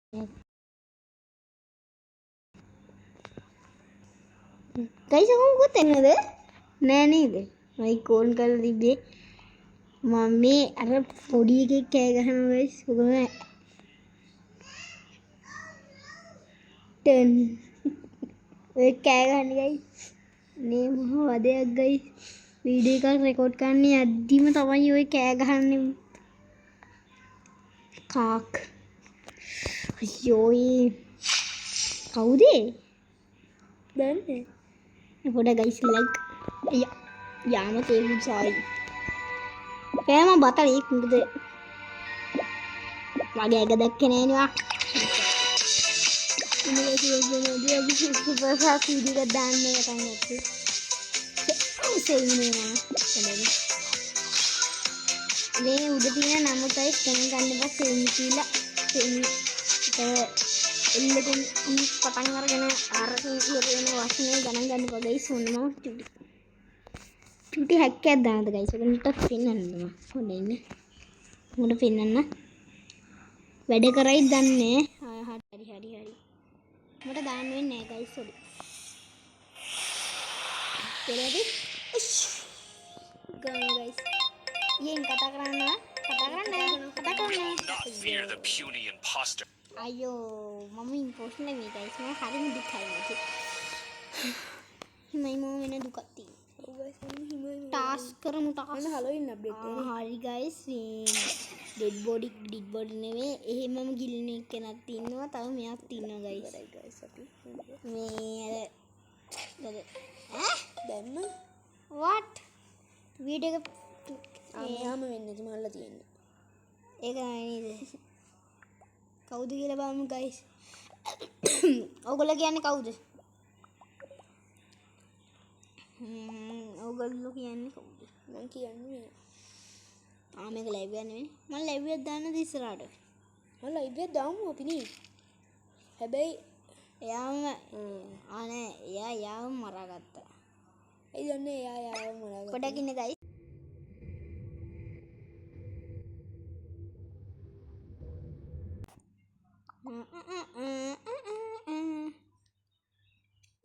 guys aku kok tengah deh nah nih deh main kon kali deh mami ada podi kayak gana guys pokoknya dan kayak gana guys nih mau ada guys video kan record kan nih adi mah tamanya kayak gana kak yoi kau deh dan udah guys like iya ya mah tebul say kayak mah batal gitu agak dekkene nih wah ini guys dia bisa super video ka danne katanya tuh ini udah tinggal nama guys kan pas ini എല്ലാതും ഈ പട്ടങ്ങൾ ഇങ്ങനെ ഇങ്ങനെ വാസന ഗണം guys ഒന്നും ചുട്ടി ഹക്കെതാണ് guys എന്നിട്ട് പിന്നെ അങ്ങോട്ട് പിന്നെ වැඩ කරයි දන්නේ හරි මට දාන්න වෙන්නේ නැහැ guys sorry jadi guys යෙන් kata කරන්න fear the puny imposter. ayo mama imposter nih guys mau hari ini dikai himai mau mana dukati task කරමු task Halloween update hari guys dead body නෙවෙයි එහෙමම ගිලින එකනක් ඉන්නවා තව මෙයක් ඉන්නවා guys අපි මේ දැම්ම what වීඩියෝ එක මෙයාම වෙන්නේ මල්ලා තියෙන්නේ ඒක නේද කවුද කියලා බලමු guys ඔයගොල්ලෝ කියන්නේ කවුද ඔයගොල්ලෝ කියන්නේ කවුද මං කියන්නේ මේක ලයිව් එක නෙවෙයි මම ලයිව් එක දාන්නද ඉස්සරහට මම ලයිව් එක දාමු අපි නේ හැබැයි එයාම අනේ එයාම මරාගත්තා ඒ දන්නේ එයා මරාගත්තා පොඩක් ඉන්න guys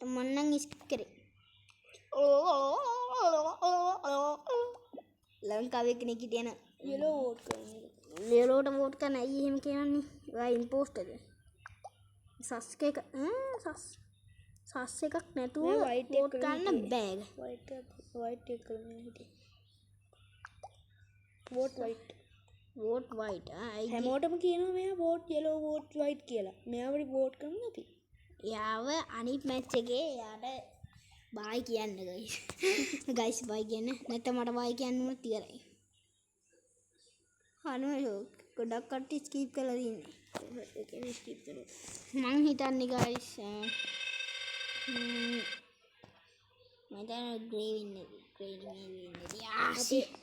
teman nangis kere ලංකාවේ කෙනෙක් හිටියන yellow vote කරන්නේ ලෙලෝට වෝට් කරන්න ඇයි එහෙම කියන්නේ ඔයා ඉම්පෝස්ටර්ද සස් එකක් නැතුව වෝට් කරන්න බෑ white එක කරන්නේ හිටියේ vote white වෝට් වයිට් හැමෝටම කියනවා මෙයා vote yellow vote white කියලා මෙයාවට vote කරන්න අපි යාව අනිත් මැච් එකේ යාට බයි කියන්න ගයිස් බයි කියන්න නැත්නම් මට බයි කියන්න උනත් ඉවරයි අනෝ ගොඩක් කට්ටිය ස්කිප් කරලා තින්නේ ඒ කියන්නේ ස්කිප් කරනවා මං හිතන්නේ ගයිස් මම දැන් ග්‍රේ වෙන්නේ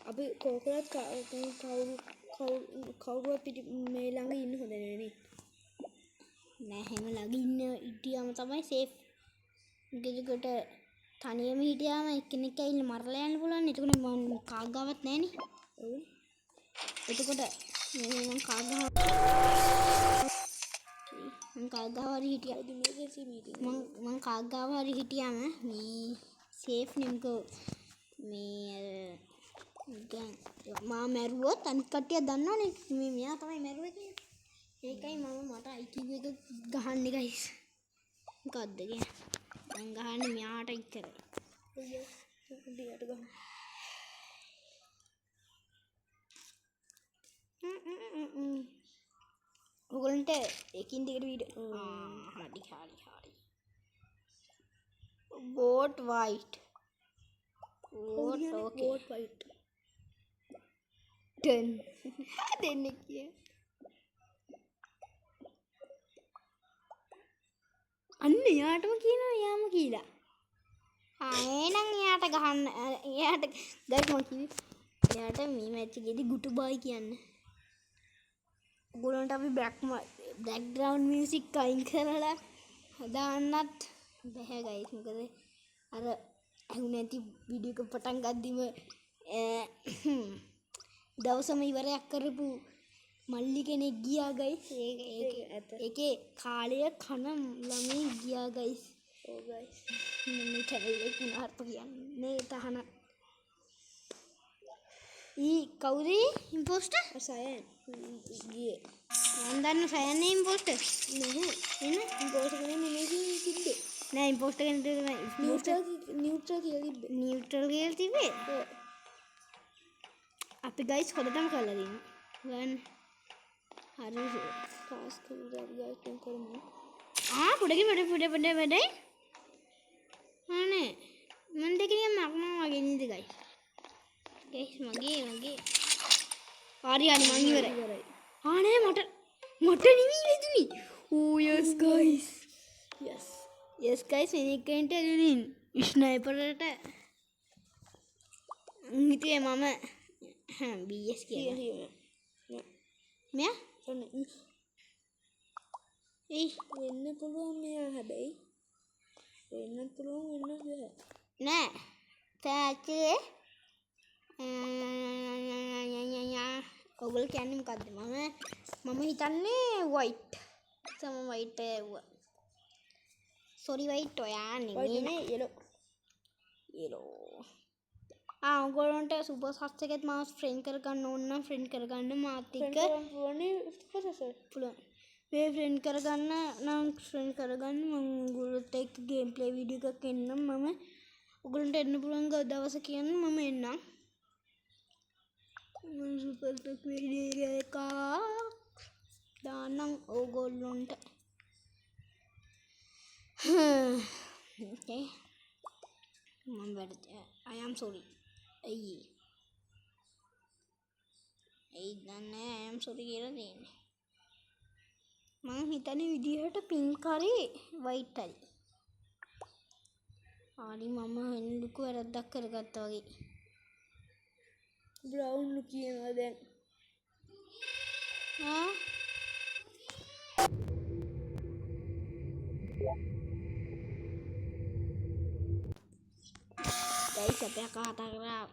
අපි කෝකරත් කවුරුවත් පිටි මේ ළඟ ඉන්න හොඳ නෑ නේ නෑ හැම ළඟ ඉන්න ඉතියාම තමයි සේෆ් ගෙදරකට තනියම හිටියාම එක්කෙනෙක් ඇවිල්ලා මරලා යන්න පුළුවන් එතකොට මම කාගාවත් නෑනේ ඔව් එතකොට මම කාගාව හරි හිටියා emergency meeting මම කාගාව හරි හිටියාම මේ සේෆ් නිම්ක මේ මා මැරුවොත් අනිත් කට්ටිය දන්නවනේ මේ මෙයා තමයි මැරුවේ කියලා ඒකයි මම මට IQ එක ගහන්නේ guys මොකද්ද කියන්නේ මං ගහන්නේ මෙයාට ඉච්චරයි දියට ගහන්න ඔයගොල්ලන්ට එකින් දිගට වීඩියෝ හරි vote white vote okay vote white 10 දෙන්නේ කිය අන්න යාටම කියනවා යාම කියලා එහෙනම් එයාට ගහන්න එයාට ගයිස් මම කිව්වේ එයාට මේ මැච් එකේදී ගුටු බයි කියන්න ඔයගොල්ලන්ට අපි බෑග්ග්‍රවුන්ඩ් මියුසික් අයින් කරලා දාන්නත් බැහැ ගයිස් මොකද අර ඇහුනේ නැති වීඩියෝ එක පටන් ගද්දිම දවසම ඉවරයක් කරපු මල්ලි කෙනෙක් ගියා ගයිස්. ඒකේ කාලය කන ළමයි ගියා ගයිස්. Oh guys. මේ channel එක උනාට කියන්නේ තහන. කවුද ඉම්පෝස්ටර්? Sayan. ගියේ. මම දන්න සයන් ඉම්පෝස්ටර්. නැහැ. එන ඉම්පෝස්ටර් කෙනෙක් නෙමෙයි තිබ්බේ. නෑ ඉම්පෝස්ටර් කෙනෙක් තමයි. නියුට්‍රල් කියලා තිබ්බේ. නියුට්‍රල් කියලා තිබේ. ඔව්. අපි ගයිස් හොදටම කරලා දෙන්න. ගන්න. හරි. ටාස්ක් එක අපි ගයිස් දැන් කරමු. පොඩකින් වැඩයි. අනේ මන් දෙකේ මක්මා වගේ නේද ගයිස්. ගයිස් මගේ. හරි මං ඉවරයි. අනේ මට නෙමෙයි වෙදුනේ. Oh yes guys. Yes guys මේක කන්ට දෙන්න. ස්නයිපරට හිතුවේ මම BS කියලා. මෙයා වෙන්න පුළුවන් මෙයා හැබැයි වෙන්නත් පුළුවන් වෙන්නත් බැහැ. නෑ තාත්තේ ඔගොල්ලෝ කියන්නේ මොකද්ද? මම හිතන්නේ white. සම white ඇව්වා. sorry white ඔයා නෙමෙයි yellow. ඔයගොල්ලන්ට සුපර් සත්ස් එකත් මාස් ෆ්‍රෙන්ඩ් කරගන්න ඕන නම් ෆ්‍රෙන්ඩ් කරගන්න මාත් එක්ක පුළුවන්. මේ ෆ්‍රෙන්ඩ් කරගන්න නම් ෆ්‍රෙන්ඩ් කරගන්න මම ඔයගොල්ලොත් එක්ක ගේම් ප්ලේ වීඩියෝ එකක් එන්නම්. මම ඔයගොල්ලන්ට එන්න පුළුවන් දවස කියන්න මම එන්නම්. මම සුපර් ටොක් වීඩියෝ එකක් දාන්නම් ඔයගොල්ලන්ට. okay මම වැඩ I am sorry. දන්නේ I am sorry කියලා දෙන්නේ. මම හිතන්නේ විදිහට පින්ක් හරි වයිට් හරි. හරි මම ලොකු වැරද්දක් කරගත්තා වගේ. බ්‍රවුන් කියනවා දැන්. guys apa yang kata kerap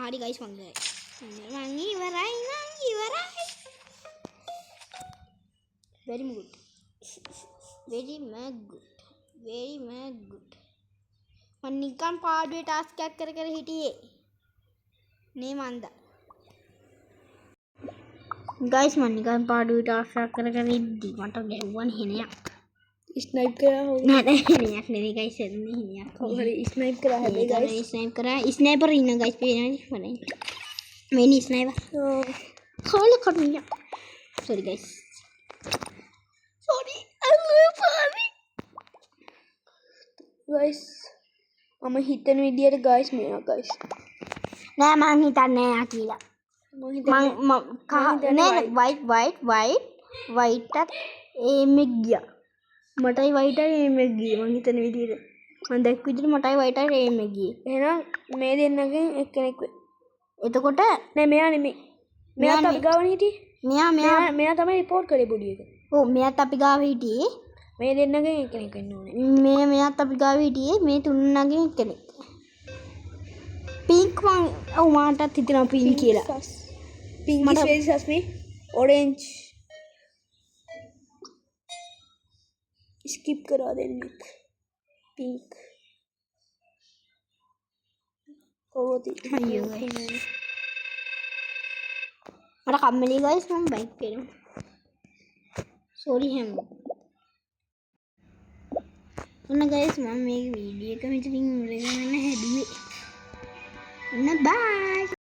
hari guys manggil mangi warai very good මම නිකන් පාඩුවේ ටාස්ක් එකක් කර හිටියේ නේ මන්ද ගයිස් මම නිකන් පාඩුවේ ටාස්ක් එකක් කර ඉද්දි මට ගැහුවන් හෙනයක් ස්නයිප් කරා නෑ හෙනයක් නෙවෙයි ගයිස් එන්නේ හෙනයක් කොහොමද ස්නයිප් කරා හැබැයි ගයිස් ස්නයිප් කරා ස්නයිපර් ඉන්න ගයිස් පේනවද බලන්න මේනි sniper කෝල කමියා sorry guys sorry guys මම හිතන විදියට guys මෙයා guys නෑ මං හිතන්නේ නෑ කියලා මං නෑ white එකත් එමෙක් ගියා මටයි white එකයි එමෙක් ගියේ මං හිතන විදියට මං දැක්ක විදියට මටයි white එකයි එමෙක් ගියේ එහෙනම් මේ දෙන්නගෙන් එක්කෙනෙක් වෙයි එතකොට නෑ මෙයා නෙමෙයි මෙයාත් අපි ගාවනේ හිටියේ මෙයා තමයි report කරේ බොඩි එක ඔව් මෙයාත් අපි ගාව හිටියේ මේ දෙන්නගෙන් එක්කෙනෙක් වෙන්න ඕනේ මෙයාත් අපි ගාව හිටියේ මේ තුන්නාගෙන් එක්කෙනෙක් pink මං ඔව් මාටත් හිතෙනවා pink කියලා pink is very sus me orange skip करा देने pink අයියෝ මට කම්මැලි guys මම බයික් පේනවා sorry හැම ඔන්න guys මම මේ වීඩියෝ එක මෙතනින් ඉවර කරන්න හැදුවේ ඔන්න bye